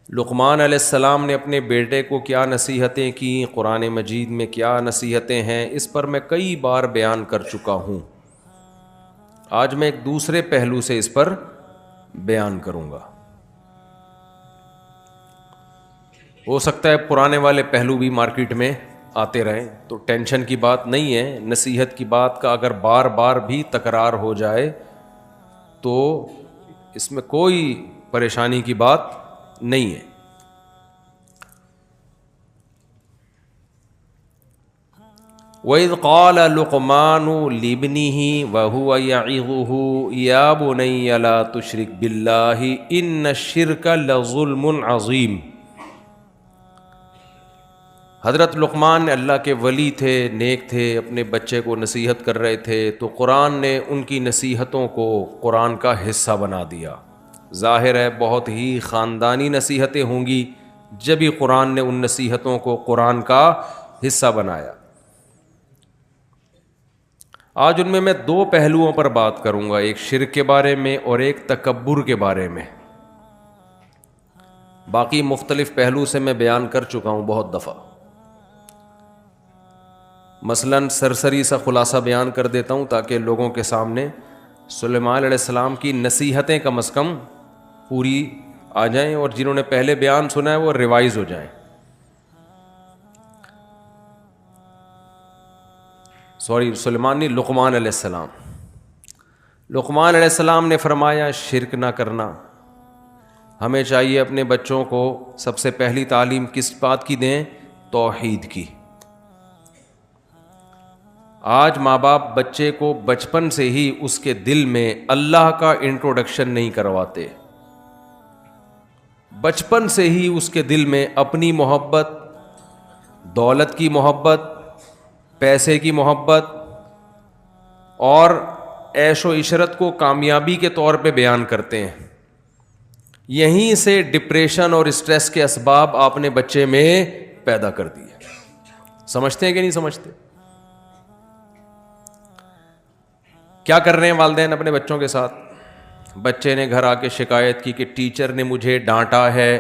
لقمان علیہ السلام نے اپنے بیٹے کو کیا نصیحتیں کیں، قرآن مجید میں کیا نصیحتیں ہیں، اس پر میں کئی بار بیان کر چکا ہوں۔ آج میں ایک دوسرے پہلو سے اس پر بیان کروں گا۔ ہو سکتا ہے پرانے والے پہلو بھی مارکیٹ میں آتے رہیں، تو ٹینشن کی بات نہیں ہے۔ نصیحت کی بات کا اگر بار بار بھی تکرار ہو جائے تو اس میں کوئی پریشانی کی بات نہیں ہے۔ وَإِذْ قَالَ لُقْمَانُ لِابْنِهِ وَهُوَ يَعِظُهُ يَا بُنَيَّ لَا تُشْرِكْ بِاللَّهِ إِنَّ الشِّرْكَ لَظُلْمٌ عَظِيمٌ۔ حضرت لقمان اللہ کے ولی تھے، نیک تھے، اپنے بچے کو نصیحت کر رہے تھے، تو قرآن نے ان کی نصیحتوں کو قرآن کا حصہ بنا دیا۔ ظاہر ہے بہت ہی خاندانی نصیحتیں ہوں گی، جب ہی قرآن نے ان نصیحتوں کو قرآن کا حصہ بنایا۔ آج ان میں دو پہلوؤں پر بات کروں گا، ایک شرک کے بارے میں اور ایک تکبر کے بارے میں۔ باقی مختلف پہلو سے میں بیان کر چکا ہوں بہت دفعہ۔ مثلاً سرسری سا خلاصہ بیان کر دیتا ہوں تاکہ لوگوں کے سامنے سلیمان علیہ السلام کی نصیحتیں کم از کم پوری آ جائیں، اور جنہوں نے پہلے بیان سنا ہے وہ ریوائز ہو جائیں۔ سلیمان نہیں، لقمان علیہ السلام۔ لقمان علیہ السلام نے فرمایا شرک نہ کرنا۔ ہمیں چاہیے اپنے بچوں کو سب سے پہلی تعلیم کس بات کی دیں؟ توحید کی۔ آج ماں باپ بچے کو بچپن سے ہی اس کے دل میں اللہ کا انٹروڈکشن نہیں کرواتے، بچپن سے ہی اس کے دل میں اپنی محبت، دولت کی محبت، پیسے کی محبت اور عیش و عشرت کو کامیابی کے طور پہ بیان کرتے ہیں۔ یہیں سے ڈپریشن اور اسٹریس کے اسباب آپ نے بچے میں پیدا کر دیے۔ سمجھتے ہیں کہ نہیں سمجھتے؟ کیا کر رہے ہیں والدین اپنے بچوں کے ساتھ؟ بچے نے گھر آ کے شکایت کی کہ ٹیچر نے مجھے ڈانٹا ہے،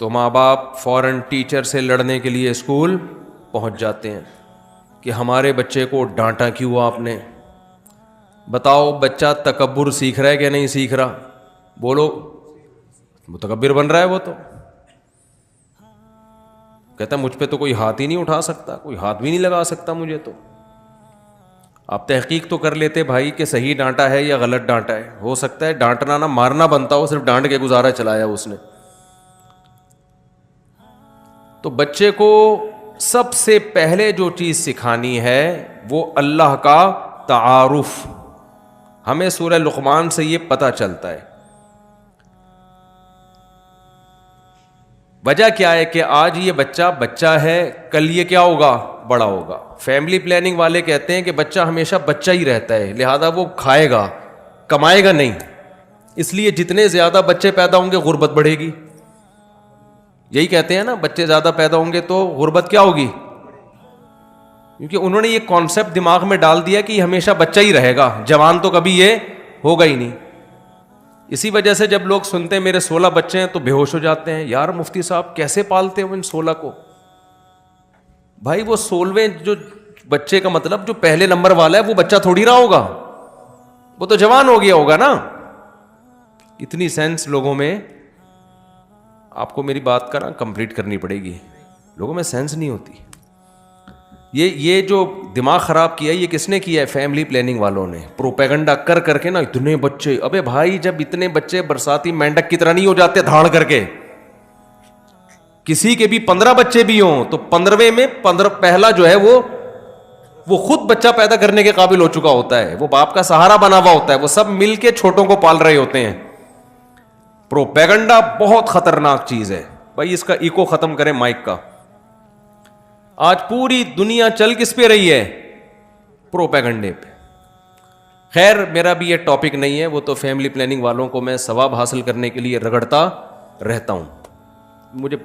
تو ماں باپ فوراً ٹیچر سے لڑنے کے لیے اسکول پہنچ جاتے ہیں کہ ہمارے بچے کو ڈانٹا کیوں آپ نے؟ بتاؤ بچہ تکبر سیکھ رہا ہے کہ نہیں سیکھ رہا؟ بولو، متکبر بن رہا ہے وہ تو۔ کہتا ہے مجھ پہ تو کوئی ہاتھ ہی نہیں اٹھا سکتا، کوئی ہاتھ بھی نہیں لگا سکتا مجھے تو۔ آپ تحقیق تو کر لیتے بھائی کہ صحیح ڈانٹا ہے یا غلط ڈانٹا ہے۔ ہو سکتا ہے ڈانٹنا نہ مارنا بنتا ہو، صرف ڈانٹ کے گزارا چلایا اس نے۔ تو بچے کو سب سے پہلے جو چیز سکھانی ہے وہ اللہ کا تعارف۔ ہمیں سورہ لقمان سے یہ پتہ چلتا ہے۔ وجہ کیا ہے کہ آج یہ بچہ ہے، کل یہ کیا ہوگا؟ بڑا ہوگا۔ فیملی پلاننگ والے کہتے ہیں کہ بچہ ہمیشہ بچہ ہی رہتا ہے، لہذا وہ کھائے گا، کمائے گا نہیں، اس لیے جتنے زیادہ بچے پیدا ہوں گے غربت بڑھے گی۔ یہی کہتے ہیں نا، بچے زیادہ پیدا ہوں گے تو غربت کیا ہوگی؟ کیونکہ انہوں نے یہ کانسیپٹ دماغ میں ڈال دیا کہ یہ ہمیشہ بچہ ہی رہے گا، جوان تو کبھی یہ ہوگا ہی نہیں۔ اسی وجہ سے جب لوگ سنتے ہیں میرے 16 بچے ہیں تو بے ہوش ہو جاتے ہیں۔ یار مفتی صاحب کیسے پالتے ہو ان 16 کو؟ بھائی وہ 16ویں جو بچے کا مطلب جو پہلے نمبر والا ہے وہ بچہ تھوڑی رہا ہوگا، وہ تو جوان ہو گیا ہوگا نا۔ اتنی سینس لوگوں میں، آپ کو میری بات کا نا کمپلیٹ کرنی پڑے گی، لوگوں میں سینس نہیں ہوتی۔ یہ جو دماغ خراب کیا ہے یہ کس نے کیا ہے؟ فیملی پلاننگ والوں نے پروپیگنڈا کر کر کے نا اتنے بچے۔ ابے بھائی جب اتنے بچے برساتی مینڈک کی طرح نہیں ہو جاتے دھاڑ کر کے، کسی کے بھی 15 بچے بھی ہوں تو 15ویں میں پہلا جو ہے وہ خود بچہ پیدا کرنے کے قابل ہو چکا ہوتا ہے، وہ باپ کا سہارا بنا ہوا ہوتا ہے، وہ سب مل کے چھوٹوں کو پال رہے ہوتے ہیں۔ پروپیگنڈا بہت خطرناک چیز ہے بھائی، اس کا ایکو ختم کریں مائک کا۔ آج پوری دنیا چل کس پہ رہی ہے؟ پروپیگنڈے پہ۔ خیر میرا بھی یہ ٹاپک نہیں ہے، وہ تو فیملی پلاننگ والوں کو میں ثواب حاصل کرنے کے لیے رگڑتا رہتا ہوں۔ مجھے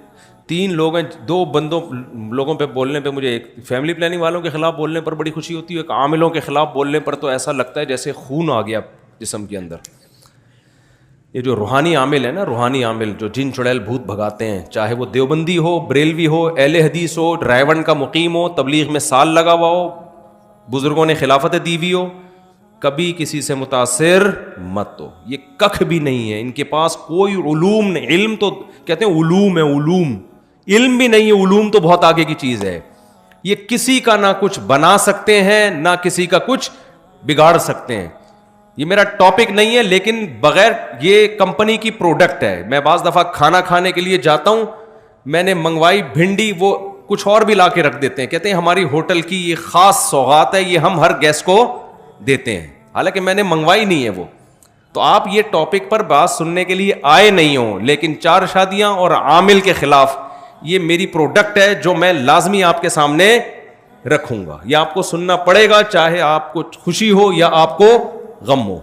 3 لوگ ہیں، 2 لوگوں پہ بولنے پہ مجھے، ایک فیملی پلاننگ والوں کے خلاف بولنے پر بڑی خوشی ہوتی ہے، ایک عاملوں کے خلاف بولنے پر تو ایسا لگتا ہے جیسے خون آ گیا جسم کے اندر۔ یہ جو روحانی عامل ہے نا، روحانی عامل جو جن چڑیل بھوت بھگاتے ہیں، چاہے وہ دیوبندی ہو، بریلوی ہو، اہل حدیث ہو، رائیونڈ کا مقیم ہو، تبلیغ میں سال لگا ہوا ہو، بزرگوں نے خلافت دی ہوئی ہو، کبھی کسی سے متاثر مت ہو. یہ ککھ بھی نہیں ہے ان کے پاس، کوئی علوم نہیں. علم تو کہتے ہیں علوم ہے، علوم، علم بھی نہیں ہے. علوم تو بہت آگے کی چیز ہے. یہ کسی کا نہ کچھ بنا سکتے ہیں، نہ کسی کا کچھ بگاڑ سکتے ہیں. یہ میرا ٹاپک نہیں ہے، لیکن بغیر یہ کمپنی کی پروڈکٹ ہے. میں بعض دفعہ کھانا کھانے کے لیے جاتا ہوں، میں نے منگوائی بھنڈی، وہ کچھ اور بھی لا کے رکھ دیتے ہیں، کہتے ہیں ہماری ہوٹل کی یہ خاص سوغات ہے، یہ ہم ہر گیسٹ کو دیتے ہیں، حالانکہ میں نے منگوائی نہیں ہے وہ. تو آپ یہ ٹاپک پر بات سننے کے لیے آئے نہیں ہوں، لیکن چار شادیاں اور عامل کے خلاف یہ میری پروڈکٹ ہے جو میں لازمی آپ کے سامنے رکھوں گا. یہ آپ کو سننا پڑے گا، چاہے آپ کو خوشی ہو یا آپ کو غم ہو.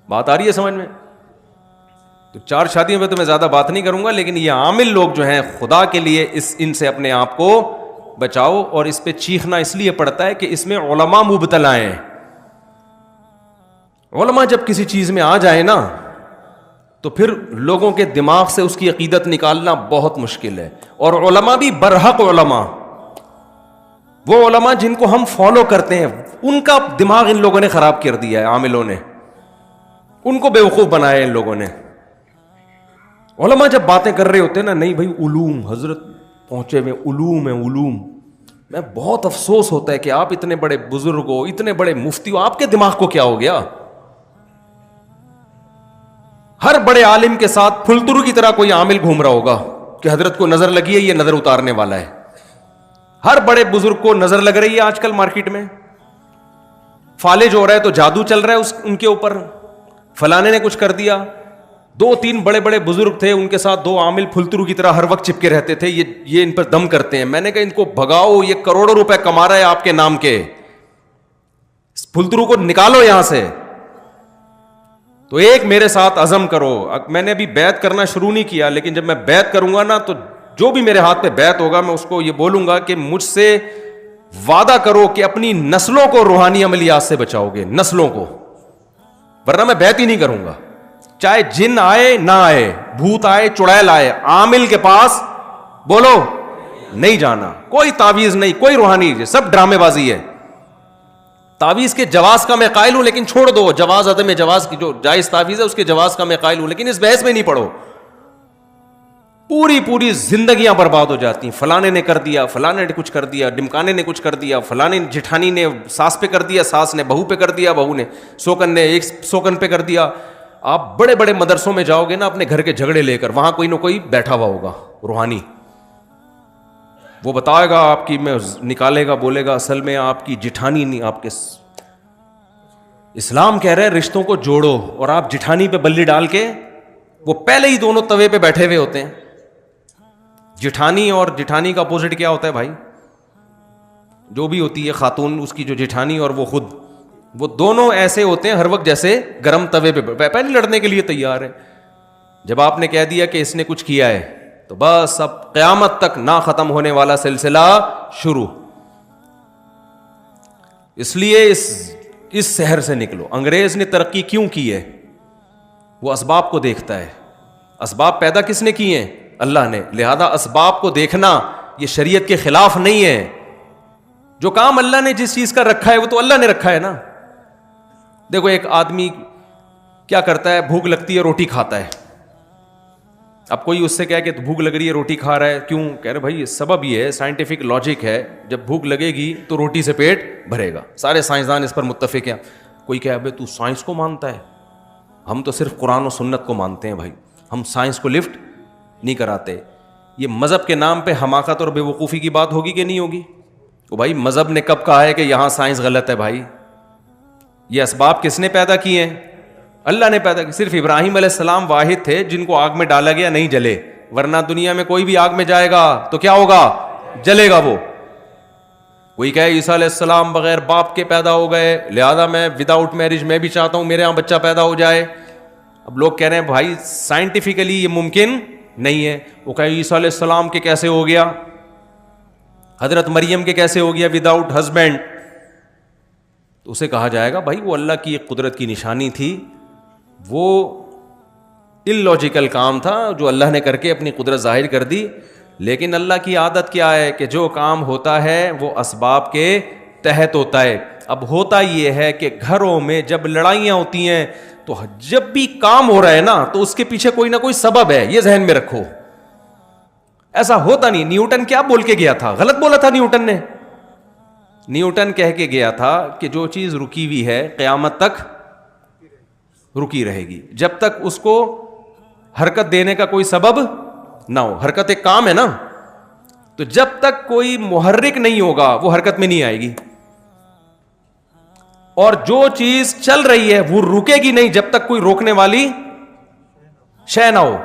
بات آ رہی ہے سمجھ میں؟ تو چار شادیوں پہ تو میں زیادہ بات نہیں کروں گا، لیکن یہ عامل لوگ جو ہیں، خدا کے لیے ان سے اپنے آپ کو بچاؤ. اور اس پہ چیخنا اس لیے پڑتا ہے کہ اس میں علماء مبتلا ہیں. علماء جب کسی چیز میں آ جائیں نا، تو پھر لوگوں کے دماغ سے اس کی عقیدت نکالنا بہت مشکل ہے. اور علماء بھی برحق علماء، وہ علماء جن کو ہم فالو کرتے ہیں، ان کا دماغ ان لوگوں نے خراب کر دیا ہے. عاملوں نے ان کو بیوقوف بنایا ہے ان لوگوں نے. علماء جب باتیں کر رہے ہوتے ہیں نا، نہیں بھائی علوم، حضرت پہنچے ہوئے علوم ہے، علوم. میں بہت افسوس ہوتا ہے کہ آپ اتنے بڑے بزرگ ہو، اتنے بڑے مفتی ہو، آپ کے دماغ کو کیا ہو گیا؟ ہر بڑے عالم کے ساتھ پھلترو کی طرح کوئی عامل گھوم رہا ہوگا کہ حضرت کو نظر لگی ہے، یہ نظر اتارنے والا ہے. ہر بڑے بزرگ کو نظر لگ رہی ہے آج کل مارکیٹ میں. فالج ہو رہا ہے تو جادو چل رہا ہے ان کے اوپر، فلانے نے کچھ کر دیا. دو تین بڑے بڑے بزرگ تھے، ان کے ساتھ دو عامل پھلترو کی طرح ہر وقت چپکے رہتے تھے، یہ ان پر دم کرتے ہیں. میں نے کہا ان کو بھگاؤ، یہ کروڑوں روپے کما رہا ہے آپ کے نام کے، پھلترو کو نکالو یہاں سے. تو ایک میرے ساتھ عزم کرو. میں نے ابھی بیعت کرنا شروع نہیں کیا، لیکن جب میں بیعت کروں گا نا، تو جو بھی میرے ہاتھ پہ بیعت ہوگا میں اس کو یہ بولوں گا کہ مجھ سے وعدہ کرو کہ اپنی نسلوں کو روحانی عملیات سے بچاؤ گے، نسلوں کو، ورنہ میں بیعت ہی نہیں کروں گا. چاہے جن آئے نہ آئے، بھوت آئے، چڑیل آئے، عامل کے پاس بولو نہیں جانا. کوئی تعویذ نہیں، کوئی روحانی، سب ڈرامے بازی ہے. تعویذ کے جواز کا میں قائل ہوں، لیکن چھوڑ دو. جواز عدم جواز کی جو جائز تعویذ ہے اس کے جواز کا میں قائل ہوں، لیکن اس بحث میں نہیں پڑھو. پوری زندگیاں برباد ہو جاتی ہیں. فلانے نے کر دیا، فلانے نے کچھ کر دیا، ڈمکانے نے کچھ کر دیا، فلانے جٹھانی نے ساس پہ کر دیا، ساس نے بہو پہ کر دیا، بہو نے سوکن نے ایک سوکن پہ کر دیا. آپ بڑے بڑے مدرسوں میں جاؤ گے نا اپنے گھر کے جھگڑے لے کر، وہاں کوئی نہ کوئی بیٹھا ہوا ہوگا روحانی، وہ بتائے گا آپ کی، میں نکالے گا، بولے گا اصل میں آپ کی جٹھانی نہیں، آپ کے اسلام کہہ رہے رشتوں کو جوڑو، اور آپ جٹھانی پہ بلی ڈال کے، وہ پہلے ہی دونوں توے پہ بیٹھے ہوئے ہوتے ہیں. جٹھانی اور جٹھانی کا اپوزٹ کیا ہوتا ہے بھائی؟ جو بھی ہوتی ہے خاتون، اس کی جو جٹھانی اور وہ خود، وہ دونوں ایسے ہوتے ہیں ہر وقت جیسے گرم توے پہ پہلے لڑنے کے لیے تیار ہے. جب آپ نے کہہ دیا کہ اس نے کچھ کیا ہے، تو بس اب قیامت تک نہ ختم ہونے والا سلسلہ شروع. اس لیے اس شہر سے نکلو. انگریز نے ترقی کیوں کی ہے؟ وہ اسباب کو دیکھتا ہے. اسباب پیدا کس نے کیے ہیں؟ اللہ نے. لہذا اسباب کو دیکھنا یہ شریعت کے خلاف نہیں ہے. جو کام اللہ نے جس چیز کا رکھا ہے وہ تو اللہ نے رکھا ہے نا. دیکھو ایک آدمی کیا کرتا ہے، بھوک لگتی ہے روٹی کھاتا ہے. اب کوئی اس سے کہے کہ بھوک لگ رہی ہے روٹی کھا رہا ہے کیوں؟ کہہ رہے بھائی سبب یہ ہے، سائنٹیفک لاجک ہے، جب بھوک لگے گی تو روٹی سے پیٹ بھرے گا. سارے سائنسدان اس پر متفق ہیں. کوئی کہے ابے تو سائنس کو مانتا ہے؟ ہم تو صرف قرآن و سنت کو مانتے ہیں بھائی، ہم سائنس کو لفٹ نہیں کراتے. یہ مذہب کے نام پہ حماقت اور بے وقوفی کی بات ہوگی کہ نہیں ہوگی؟ تو بھائی مذہب نے کب کہا ہے کہ یہاں سائنس غلط ہے؟ بھائی یہ اسباب کس نے پیدا کیے ہیں؟ اللہ نے پیدا کی. صرف ابراہیم علیہ السلام واحد تھے جن کو آگ میں ڈالا گیا نہیں جلے، ورنہ دنیا میں کوئی بھی آگ میں جائے گا تو کیا ہوگا؟ جلے گا. وہ کوئی کہے عیسیٰ علیہ السلام بغیر باپ کے پیدا ہو گئے، لہذا میں وداؤٹ میرج میں بھی چاہتا ہوں میرے یہاں بچہ پیدا ہو جائے. اب لوگ کہہ رہے ہیں بھائی سائنٹیفکلی یہ ممکن نہیں ہے. وہ کہے عیسیٰ علیہ السلام کے کیسے ہو گیا، حضرت مریم کے کیسے ہو گیا وداؤٹ ہسبینڈ؟ تو اسے کہا جائے گا بھائی وہ اللہ کی ایک قدرت کی نشانی تھی. وہ illogical کام تھا جو اللہ نے کر کے اپنی قدرت ظاہر کر دی. لیکن اللہ کی عادت کیا ہے کہ جو کام ہوتا ہے وہ اسباب کے تحت ہوتا ہے. اب ہوتا یہ ہے کہ گھروں میں جب لڑائیاں ہوتی ہیں تو جب بھی کام ہو رہا ہے نا تو اس کے پیچھے کوئی نہ کوئی سبب ہے, یہ ذہن میں رکھو. ایسا ہوتا نہیں. نیوٹن کیا بول کے گیا تھا؟ غلط بولا تھا نیوٹن نے. نیوٹن کہہ کے گیا تھا کہ جو چیز رکی ہوئی ہے قیامت تک رکی رہے گی, جب تک اس کو حرکت دینے کا کوئی سبب نہ ہو. حرکت ایک کام ہے نا, تو جب تک کوئی محرک نہیں ہوگا وہ حرکت میں نہیں آئے گی. اور جو چیز چل رہی ہے وہ رکے گی نہیں جب تک کوئی روکنے والی شے نہ ہو.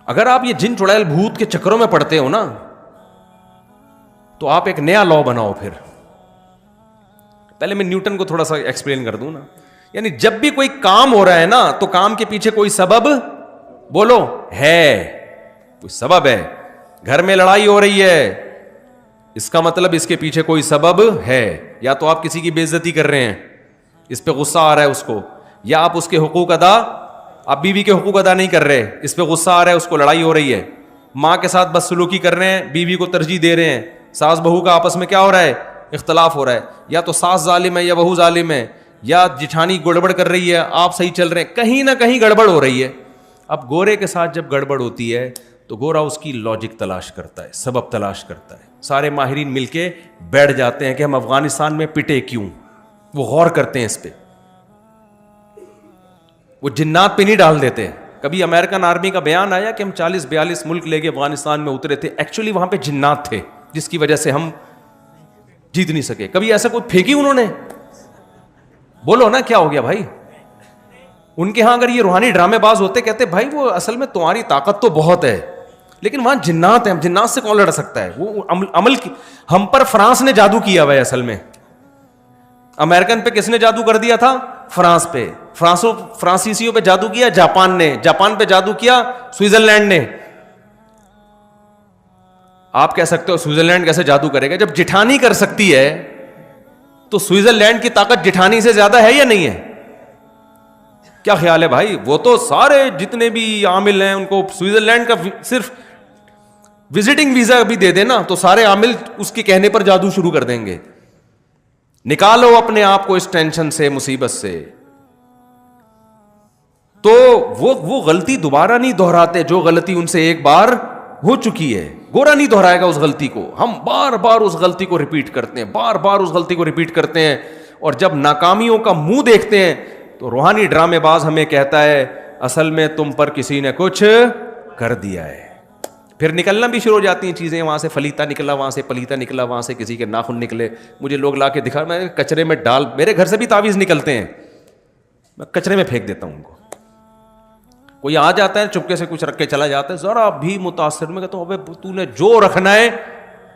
اگر آپ یہ جن چڑیل بھوت کے چکروں میں پڑتے ہو نا تو آپ ایک نیا لا بناؤ. پھر پہلے میں نیوٹن کو تھوڑا سا ایکسپلین کر دوں نا. یعنی جب بھی کوئی کام ہو رہا ہے نا تو کام کے پیچھے کوئی سبب بولو ہے, کوئی سبب ہے. گھر میں لڑائی ہو رہی ہے, اس کا مطلب اس کے پیچھے کوئی سبب ہے. یا تو آپ کسی کی بے عزتی کر رہے ہیں, اس پہ غصہ آ رہا ہے اس کو, یا آپ اس کے حقوق آپ بیوی کے حقوق ادا نہیں کر رہے, اس پہ غصہ آ رہا ہے اس کو, لڑائی ہو رہی ہے. ماں کے ساتھ بدسلوکی کر رہے ہیں, بیوی کو ترجیح دے رہے ہیں, ساس بہو کا آپس میں کیا ہو رہا ہے, اختلاف ہو رہا ہے. یا تو ساس ظالم ہے یا بہو ظالم ہے, یا جٹھانی گڑبڑ کر رہی ہے, آپ صحیح چل رہے ہیں, کہیں نہ کہیں گڑبڑ ہو رہی ہے. اب گورے کے ساتھ جب گڑبڑ ہوتی ہے تو گورا اس کی لاجک تلاش کرتا ہے, سبب تلاش کرتا ہے. سارے ماہرین مل کے بیٹھ جاتے ہیں کہ ہم افغانستان میں پٹے کیوں, وہ غور کرتے ہیں اس پہ. وہ جنات پہ نہیں ڈال دیتے. کبھی امریکن آرمی کا بیان آیا کہ ہم 40-42 ملک لے کے افغانستان میں اترے تھے, ایکچولی وہاں پہ جنات تھے جس کی وجہ سے ہم جیت نہیں سکے. کبھی ایسا کوئی پھینکی انہوں نے؟ بولو نا کیا ہو گیا بھائی. ان کے ہاں اگر یہ روحانی ڈرامے باز ہوتے کہتے بھائی وہ اصل میں تمہاری طاقت تو بہت ہے لیکن وہاں جنات ہیں, جنات سے کون لڑ سکتا ہے. وہ عمل کی ہم پر فرانس نے جادو کیا ہوا ہے. اصل میں امریکن پہ کس نے جادو کر دیا تھا؟ فرانس پہ. فرانسیسیوں پہ جادو کیا جاپان نے, جاپان پہ جادو کیا سوئٹزرلینڈ نے. آپ کہہ سکتے ہو سوئٹزرلینڈ کیسے جادو کرے گا؟ جب جٹھانی کر سکتی ہے تو سوئٹزرلینڈ کی طاقت جٹھانی سے زیادہ ہے یا نہیں ہے؟ کیا خیال ہے بھائی؟ وہ تو سارے جتنے بھی عامل ہیں ان کو سوئٹزرلینڈ کا صرف وزٹنگ ویزا بھی دے دینا تو سارے عامل اس کے کہنے پر جادو شروع کر دیں گے. نکالو اپنے آپ کو اس ٹینشن سے, مصیبت سے. تو وہ غلطی دوبارہ نہیں دہراتے جو غلطی ان سے ایک بار ہو چکی ہے. گورا نہیں دہرائے گا اس غلطی کو. ہم بار بار اس غلطی کو ریپیٹ کرتے ہیں, بار بار اس غلطی کو ریپیٹ کرتے ہیں. اور جب ناکامیوں کا منہ دیکھتے ہیں تو روحانی ڈرامے باز ہمیں کہتا ہے اصل میں تم پر کسی نے کچھ کر دیا ہے. پھر نکلنا بھی شروع ہو جاتی ہیں چیزیں. وہاں سے فلیتا نکلا, وہاں سے پلیتا نکلا, وہاں سے کسی کے ناخن نکلے. مجھے لوگ لا کے دکھا, میں کچرے میں ڈال, میرے گھر سے بھی تعویذ نکلتے ہیں, میں کچرے میں پھینک دیتا ہوں ان کو. کوئی آ جاتا ہے چپکے سے کچھ رکھ کے چلا جاتا ہے, ذرا بھی متاثر, میں کہتا ہوں ابے تو نے جو رکھنا ہے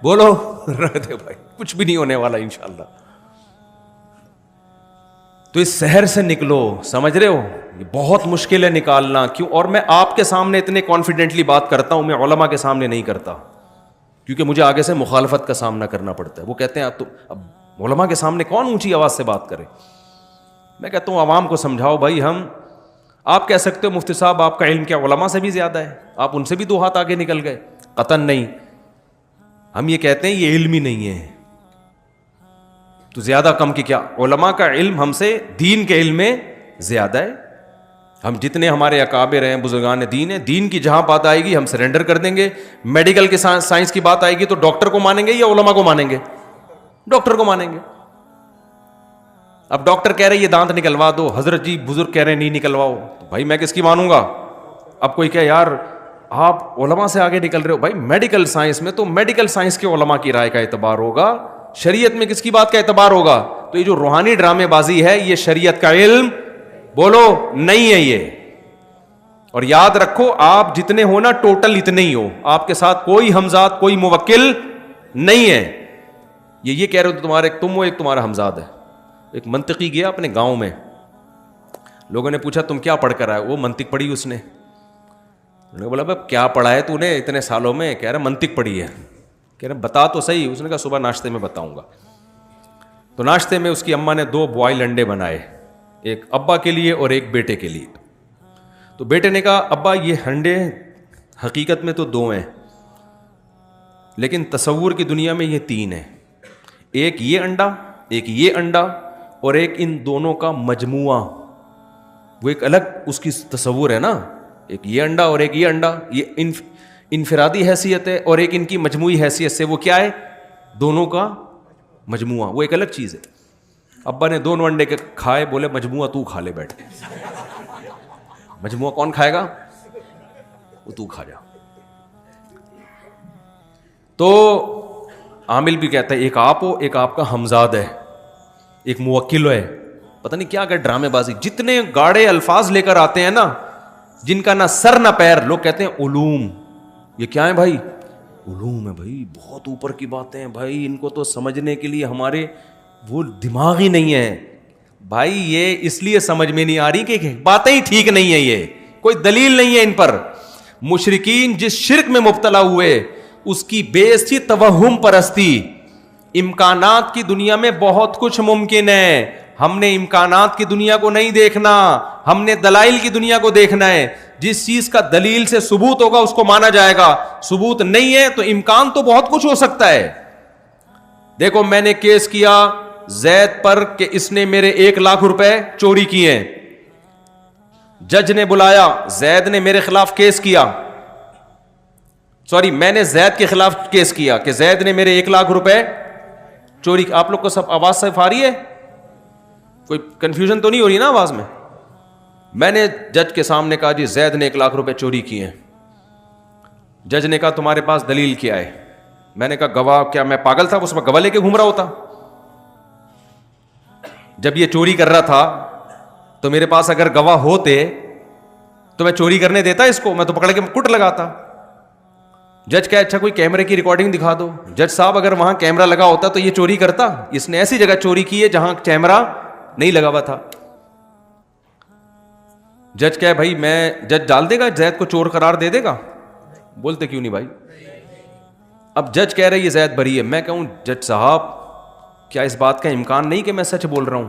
بولو رکھ دے بھائی, کچھ بھی نہیں ہونے والا انشاءاللہ. تو اس سحر سے نکلو. سمجھ رہے ہو یہ بہت مشکل ہے نکالنا. کیوں؟ اور میں آپ کے سامنے اتنے کانفیڈنٹلی بات کرتا ہوں, میں علماء کے سامنے نہیں کرتا کیونکہ مجھے آگے سے مخالفت کا سامنا کرنا پڑتا ہے. وہ کہتے ہیں اب علماء کے سامنے کون اونچی آواز سے بات کرے. میں کہتا ہوں عوام کو سمجھاؤ بھائی. آپ کہہ سکتے ہو مفتی صاحب آپ کا علم کیا علماء سے بھی زیادہ ہے, آپ ان سے بھی 2 ہاتھ آگے نکل گئے. قطعاً نہیں. ہم یہ کہتے ہیں یہ علم ہی نہیں ہے تو زیادہ کم کی کیا. علماء کا علم ہم سے دین کے علم میں زیادہ ہے. ہم جتنے ہمارے اکابر ہیں, بزرگان دین ہیں, دین کی جہاں بات آئے گی ہم سرنڈر کر دیں گے. میڈیکل کے سائنس کی بات آئے گی تو ڈاکٹر کو مانیں گے یا علماء کو مانیں گے؟ ڈاکٹر کو مانیں گے. اب ڈاکٹر کہہ رہے یہ دانت نکلوا دو, حضرت جی بزرگ کہہ رہے نہیں نکلواؤ, تو بھائی میں کس کی مانوں گا؟ اب کوئی کہ یار آپ علماء سے آگے نکل رہے ہو. بھائی میڈیکل سائنس میں تو میڈیکل سائنس کے علماء کی رائے کا اعتبار ہوگا, شریعت میں کس کی بات کا اعتبار ہوگا؟ تو یہ جو روحانی ڈرامے بازی ہے یہ شریعت کا علم بولو نہیں ہے یہ. اور یاد رکھو آپ جتنے ہو نا ٹوٹل اتنے ہی ہو, آپ کے ساتھ کوئی ہمزاد کوئی موکل نہیں ہے. یہ کہہ رہے ہو تمہارے تم ہو, ایک تمہارا ہمزاد ہے. ایک منطقی گیا اپنے گاؤں میں, لوگوں نے پوچھا تم کیا پڑھ کر آئے؟ وہ منطق پڑھی اس نے. انہوں نے بولا بھائی کیا پڑھا ہے تو نے اتنے سالوں میں؟ کہہ رہا منطق پڑھی ہے. کہہ رہے بتا تو صحیح. اس نے کہا صبح ناشتے میں بتاؤں گا. تو ناشتے میں اس کی اماں نے 2 بوائل انڈے بنائے, ایک ابا کے لیے اور ایک بیٹے کے لیے. تو بیٹے نے کہا ابا یہ انڈے حقیقت میں تو 2 ہیں لیکن تصور کی دنیا میں یہ 3 ہیں. ایک یہ انڈا، ایک یہ انڈا اور ایک ان دونوں کا مجموعہ. وہ ایک الگ اس کی تصور ہے نا، ایک یہ انڈا اور ایک یہ انڈا، یہ انفرادی حیثیت ہے، اور ایک ان کی مجموعی حیثیت سے وہ کیا ہے؟ دونوں کا مجموعہ. وہ ایک الگ چیز ہے. ابا نے دونوں انڈے کے کھائے، بولے مجموعہ تو کھا لے بیٹھ. مجموعہ کون کھائے گا؟ وہ تو کھا جا. تو عامل بھی کہتا ہے ایک آپ ہو، ایک آپ کا ہمزاد ہے، ایک موکل ہے، پتہ نہیں کیا کہ ڈرامے بازی. جتنے گاڑے الفاظ لے کر آتے ہیں نا، جن کا نہ سر نہ پیر. لوگ کہتے ہیں علوم. یہ کیا ہے بھائی؟ علوم ہے بھائی، بہت اوپر کی باتیں ہیں بھائی، ان کو تو سمجھنے کے لیے ہمارے وہ دماغ ہی نہیں ہے. بھائی یہ اس لیے سمجھ میں نہیں آ رہی کہ باتیں ہی ٹھیک نہیں ہیں، یہ کوئی دلیل نہیں ہے ان پر. مشرکین جس شرک میں مبتلا ہوئے اس کی بیس تھی توہم پرستی. امکانات کی دنیا میں بہت کچھ ممکن ہے، ہم نے امکانات کی دنیا کو نہیں دیکھنا، ہم نے دلائل کی دنیا کو دیکھنا ہے. جس چیز کا دلیل سے ثبوت ہوگا اس کو مانا جائے گا، ثبوت نہیں ہے تو امکان تو بہت کچھ ہو سکتا ہے. دیکھو میں نے کیس کیا زید پر کہ اس نے میرے 1 لاکھ روپے چوری کیے ہیں. جج نے بلایا، زید نے میرے خلاف کیس کیا، میں نے زید کے خلاف کیس کیا کہ زید نے میرے 1 لاکھ روپے چوری. آپ لوگ کو سب آواز صرف آ رہی ہے؟ کوئی کنفیوژن تو نہیں ہو رہی نا آواز میں؟ میں نے جج کے سامنے کہا جی زید نے 1 لاکھ روپے چوری کیے ہیں. جج نے کہا تمہارے پاس دلیل کیا ہے؟ میں نے کہا گواہ. کیا میں پاگل تھا اس میں گواہ لے کے گھوم رہا ہوتا؟ جب یہ چوری کر رہا تھا تو میرے پاس اگر گواہ ہوتے تو میں چوری کرنے دیتا اس کو؟ میں تو پکڑ کے کٹ لگاتا. جج کہا اچھا کوئی کیمرے کی ریکارڈنگ دکھا دو. جج صاحب اگر وہاں کیمرہ لگا ہوتا تو یہ چوری کرتا؟ اس نے ایسی جگہ چوری کی ہے جہاں کیمرہ نہیں لگا ہوا تھا. جج کہا بھائی میں جج ڈال دے گا زید کو چور قرار دے دے گا؟ بولتے کیوں نہیں بھائی؟ اب جج کہہ رہے یہ زید بری ہے. میں کہوں جج صاحب کیا اس بات کا امکان نہیں کہ میں سچ بول رہا ہوں؟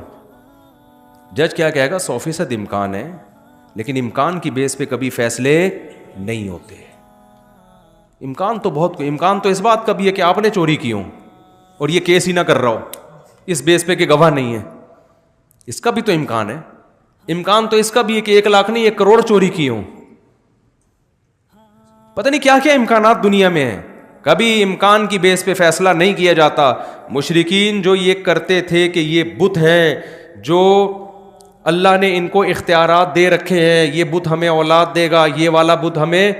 جج کیا کہے گا 100% امکان ہے، لیکن امکان کی بیس پہ کبھی فیصلے نہیں ہوتے. امکان تو اس بات کا بھی ہے کہ آپ نے چوری کی ہو اور یہ کیس ہی نہ کر رہا ہو اس بیس پہ کہ گواہ نہیں ہے. اس کا بھی تو امکان ہے. امکان تو اس کا بھی ہے کہ 1 لاکھ نہیں 1 کروڑ چوری کی ہوں. پتہ نہیں کیا کیا امکانات دنیا میں ہیں. کبھی امکان کی بیس پہ فیصلہ نہیں کیا جاتا. مشرکین جو یہ کرتے تھے کہ یہ بت ہے جو اللہ نے ان کو اختیارات دے رکھے ہیں، یہ بت ہمیں اولاد دے گا، یہ والا بت ہمیں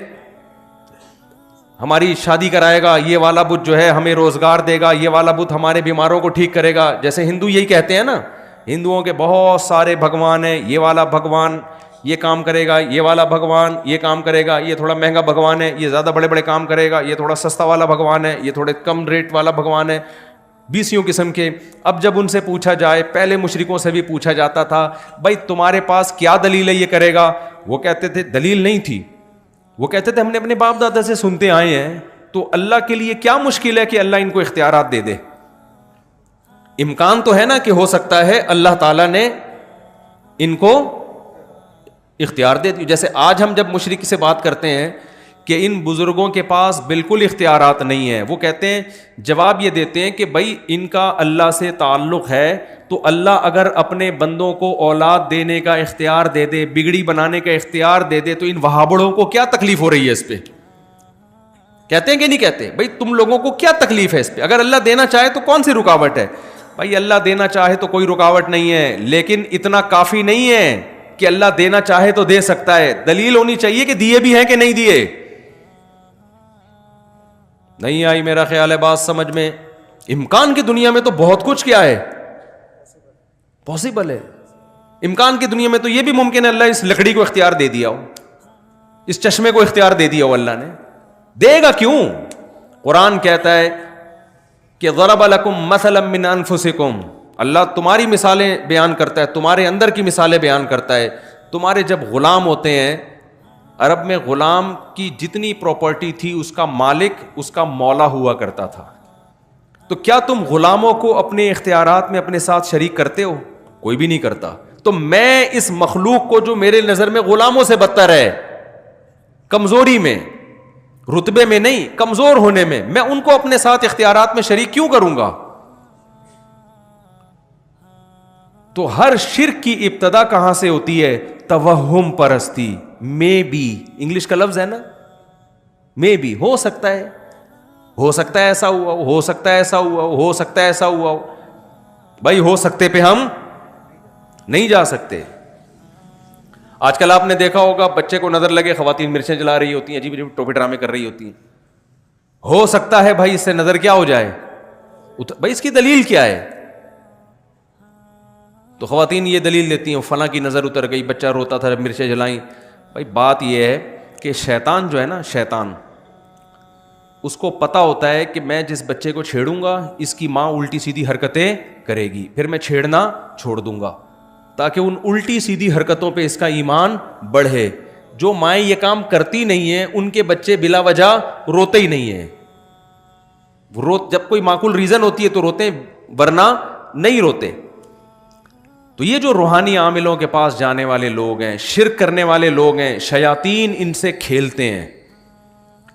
ہماری شادی کرائے گا، یہ والا بت جو ہے ہمیں روزگار دے گا، یہ والا بت ہمارے بیماروں کو ٹھیک کرے گا. جیسے ہندو یہی کہتے ہیں نا، ہندوؤں کے بہت سارے بھگوان ہیں. یہ والا بھگوان یہ کام کرے گا، یہ والا بھگوان یہ کام کرے گا، یہ تھوڑا مہنگا بھگوان ہے، یہ زیادہ بڑے بڑے کام کرے گا، یہ تھوڑا سستا والا بھگوان ہے، یہ تھوڑے کم ریٹ والا بھگوان ہے. 20 قسم کے. اب جب ان سے پوچھا جائے، پہلے مشرکوں سے بھی پوچھا جاتا تھا بھائی تمہارے پاس کیا دلیل ہے یہ کرے گا؟ وہ کہتے تھے دلیل نہیں تھی. وہ کہتے تھے ہم نے اپنے باپ دادا سے سنتے آئے ہیں. تو اللہ کے لیے کیا مشکل ہے کہ اللہ ان کو اختیارات دے دے؟ امکان تو ہے نا کہ ہو سکتا ہے اللہ تعالیٰ نے ان کو اختیار دے دی. جیسے آج ہم جب مشرک سے بات کرتے ہیں کہ ان بزرگوں کے پاس بالکل اختیارات نہیں ہیں، وہ کہتے ہیں جواب یہ دیتے ہیں کہ بھائی ان کا اللہ سے تعلق ہے تو اللہ اگر اپنے بندوں کو اولاد دینے کا اختیار دے دے، بگڑی بنانے کا اختیار دے دے تو ان وہابڑوں کو کیا تکلیف ہو رہی ہے اس پہ؟ کہتے ہیں کہ نہیں کہتے؟ بھائی تم لوگوں کو کیا تکلیف ہے اس پہ؟ اگر اللہ دینا چاہے تو کون سی رکاوٹ ہے؟ بھائی اللہ دینا چاہے تو کوئی رکاوٹ نہیں ہے، لیکن اتنا کافی نہیں ہے کہ اللہ دینا چاہے تو دے سکتا ہے. دلیل ہونی چاہیے کہ دیے بھی ہیں کہ نہیں دیے. نہیں آئی میرا خیال ہے بات سمجھ میں. امکان کی دنیا میں تو بہت کچھ کیا ہے پاسبل ہے. امکان کی دنیا میں تو یہ بھی ممکن ہے اللہ اس لکڑی کو اختیار دے دیا ہو، اس چشمے کو اختیار دے دیا ہو. اللہ نے دے گا کیوں؟ قرآن کہتا ہے کہ ضرب لکم مثلا من انفسکم. اللہ تمہاری مثالیں بیان کرتا ہے، تمہارے اندر کی مثالیں بیان کرتا ہے. تمہارے جب غلام ہوتے ہیں، عرب میں غلام کی جتنی پراپرٹی تھی اس کا مالک اس کا مولا ہوا کرتا تھا. تو کیا تم غلاموں کو اپنے اختیارات میں اپنے ساتھ شریک کرتے ہو؟ کوئی بھی نہیں کرتا. تو میں اس مخلوق کو جو میرے نظر میں غلاموں سے بدتر ہے، کمزوری میں، رتبے میں نہیں، کمزور ہونے میں ان کو اپنے ساتھ اختیارات میں شریک کیوں کروں گا؟ تو ہر شرک کی ابتدا کہاں سے ہوتی ہے؟ توہم پرستی، میں بھی، انگلش کا لفظ ہے نا، میں بھی، ہو سکتا ہے، ہو سکتا ہے ایسا ہوا ہو سکتا ہے ایسا ہوا ہو سکتا ہے ایسا ہوا ہو. بھائی ہو سکتے پہ ہم نہیں جا سکتے. آج کل آپ نے دیکھا ہوگا بچے کو نظر لگے خواتین مرچیں جلا رہی ہوتی ہیں، عجیب عجیب ٹوپی ڈرامے کر رہی ہوتی ہیں. ہو سکتا ہے بھائی اس سے نظر کیا ہو جائے، بھائی اس کی دلیل کیا ہے؟ تو خواتین یہ دلیل دیتی ہیں فلاں کی نظر اتر گئی، بچہ روتا تھا مرچیں جلائیں. بھائی بات یہ ہے کہ شیطان جو ہے نا، شیطان اس کو پتا ہوتا ہے کہ میں جس بچے کو چھیڑوں گا اس کی ماں الٹی سیدھی حرکتیں کرے گی، پھر میں چھیڑنا چھوڑ دوں گا تاکہ ان الٹی سیدھی حرکتوں پہ اس کا ایمان بڑھے. جو مائیں یہ کام کرتی نہیں ہیں ان کے بچے بلا وجہ روتے ہی نہیں ہیں. جب کوئی معقول ریزن ہوتی ہے تو روتے ہیں، ورنہ نہیں روتے. تو یہ جو روحانی عاملوں کے پاس جانے والے لوگ ہیں، شرک کرنے والے لوگ ہیں، شیاطین ان سے کھیلتے ہیں.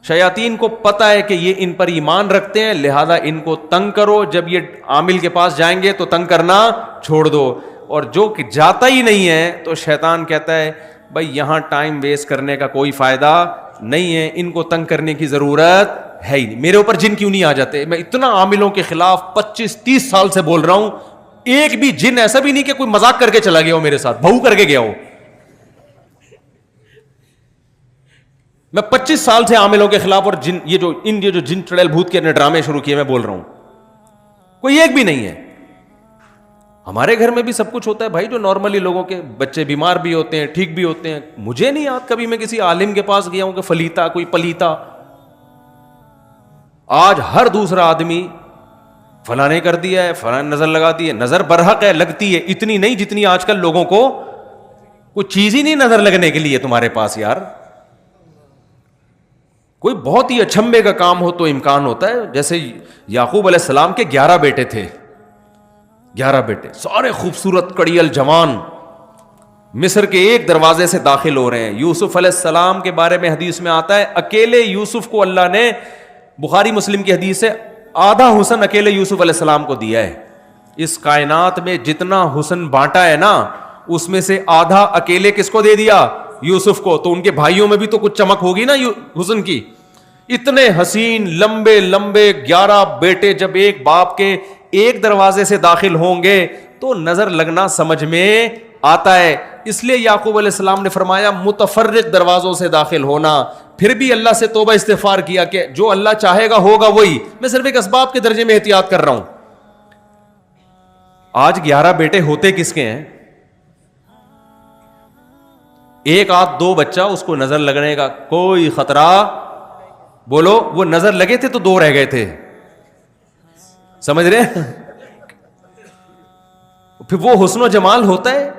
شیاطین کو پتا ہے کہ یہ ان پر ایمان رکھتے ہیں، لہذا ان کو تنگ کرو. جب یہ عامل کے پاس جائیں گے تو تنگ کرنا چھوڑ دو. اور جو کہ جاتا ہی نہیں ہے تو شیطان کہتا ہے بھائی یہاں ٹائم ویسٹ کرنے کا کوئی فائدہ نہیں ہے، ان کو تنگ کرنے کی ضرورت ہے ہی نہیں. میرے اوپر جن کیوں نہیں آ جاتے؟ میں اتنا عاملوں کے خلاف 25-30 سال سے بول رہا ہوں، ایک بھی جن ایسا بھی نہیں کہ کوئی مذاق کر کے چلا گیا ہو میرے ساتھ، بہو کر کے گیا ہو. میں 25 سال سے عاملوں کے خلاف اور یہ جو جن چڑیل بھوت کے ڈرامے شروع کیے میں بول رہا ہوں، کوئی ایک بھی نہیں ہے. ہمارے گھر میں بھی سب کچھ ہوتا ہے بھائی، جو نارملی لوگوں کے بچے بیمار بھی ہوتے ہیں، ٹھیک بھی ہوتے ہیں. مجھے نہیں یاد کبھی میں کسی عالم کے پاس گیا ہوں کہ فلیتا کوئی پلیتا. آج ہر دوسرا آدمی فلاں نے کر دیا ہے، فلاں نظر لگا دی ہے. نظر برحق ہے، لگتی ہے، اتنی نہیں جتنی آج کل لوگوں کو کوئی چیز ہی نہیں نظر لگنے کے لیے تمہارے پاس. یار کوئی بہت ہی اچھمبے کا کام ہو تو امکان ہوتا ہے. جیسے یعقوب علیہ السلام کے 11 بیٹے تھے، 11 بیٹے سارے خوبصورت کڑیل جوان، مصر کے ایک دروازے سے داخل ہو رہے ہیں. یوسف علیہ السلام کے بارے میں حدیث میں آتا ہے اکیلے یوسف کو اللہ نے، بخاری مسلم کی حدیث ہے، آدھا حسن اکیلے یوسف علیہ السلام کو دیا ہے. اس کائنات میں جتنا حسن بانٹا ہے نا، اس میں سے آدھا اکیلے کس کو دے دیا؟ یوسف کو. تو ان کے بھائیوں میں بھی تو کچھ چمک ہوگی نا حسن کی. اتنے حسین لمبے لمبے 11 بیٹے جب ایک باپ کے ایک دروازے سے داخل ہوں گے تو نظر لگنا سمجھ میں آتا ہے. اس لیے یعقوب علیہ السلام نے فرمایا متفرق دروازوں سے داخل ہونا. پھر بھی اللہ سے توبہ استغفار کیا کہ جو اللہ چاہے گا ہوگا وہی. میں صرف ایک اسباب کے درجے میں احتیاط کر رہا ہوں. آج 11 بیٹے ہوتے کس کے ہیں؟ ایک آدھ دو بچہ اس کو نظر لگنے کا کوئی خطرہ، بولو وہ نظر لگے تھے تو 2 رہ گئے تھے، سمجھ رہے؟ پھر وہ حسن و جمال ہوتا ہے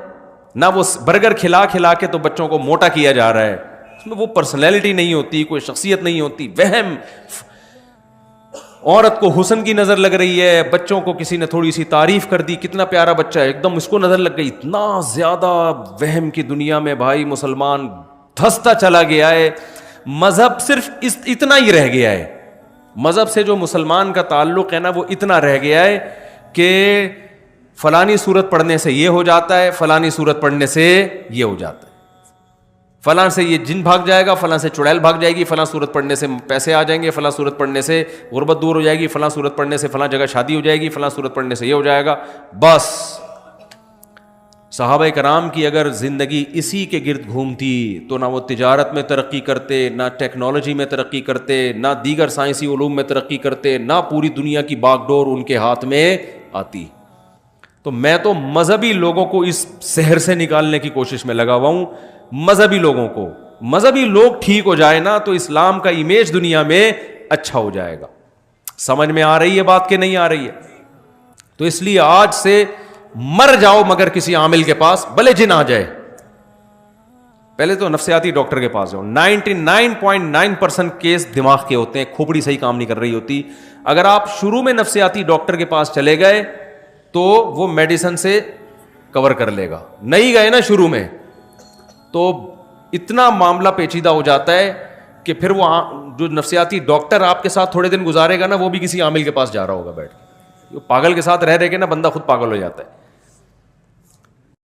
نہ، وہ برگر کھلا کھلا کے تو بچوں کو موٹا کیا جا رہا ہے. اس میں وہ پرسنالٹی نہیں ہوتی، کوئی شخصیت نہیں ہوتی، وہم. عورت کو حسن کی نظر لگ رہی ہے، بچوں کو کسی نے تھوڑی سی تعریف کر دی، کتنا پیارا بچہ ہے، ایک دم اس کو نظر لگ گئی. اتنا زیادہ وہم کی دنیا میں بھائی مسلمان دھستا چلا گیا ہے. مذہب صرف اتنا ہی رہ گیا ہے. مذہب سے جو مسلمان کا تعلق ہے نا وہ اتنا رہ گیا ہے کہ فلانی صورت پڑھنے سے یہ ہو جاتا ہے، فلانی صورت پڑھنے سے یہ ہو جاتا ہے، فلاں سے یہ جن بھاگ جائے گا، فلاں سے چڑیل بھاگ جائے گی، فلاں صورت پڑھنے سے پیسے آ جائیں گے، فلاں صورت پڑھنے سے غربت دور ہو جائے گی، فلاں صورت پڑھنے سے فلاں جگہ شادی ہو جائے گی، فلاں صورت پڑھنے سے یہ ہو جائے گا. بس صحابہ کرام کی اگر زندگی اسی کے گرد گھومتی تو نہ وہ تجارت میں ترقی کرتے، نہ ٹیکنالوجی میں ترقی کرتے، نہ دیگر سائنسی علوم میں ترقی کرتے، نہ پوری دنیا کی باغ ڈور ان کے ہاتھ میں آتی. تو میں تو مذہبی لوگوں کو اس شہر سے نکالنے کی کوشش میں لگا ہوا ہوں. مذہبی لوگوں کو، مذہبی لوگ ٹھیک ہو جائے نا تو اسلام کا امیج دنیا میں اچھا ہو جائے گا. سمجھ میں آ رہی ہے بات کہ نہیں آ رہی ہے؟ تو اس لیے آج سے مر جاؤ مگر کسی عامل کے پاس، بھلے جن آ جائے، پہلے تو نفسیاتی ڈاکٹر کے پاس جاؤ. 99.9% کیس دماغ کے ہوتے ہیں، کھوپڑی صحیح کام نہیں کر رہی ہوتی. اگر آپ شروع میں نفسیاتی ڈاکٹر کے پاس چلے گئے تو وہ میڈیسن سے کور کر لے گا. نہیں گئے نا شروع میں تو اتنا معاملہ پیچیدہ ہو جاتا ہے کہ پھر وہ جو نفسیاتی ڈاکٹر آپ کے ساتھ تھوڑے دن گزارے گا نا, وہ بھی کسی عامل کے پاس جا رہا ہوگا بیٹھ کے. پاگل کے ساتھ رہ کے نا بندہ خود پاگل ہو جاتا ہے.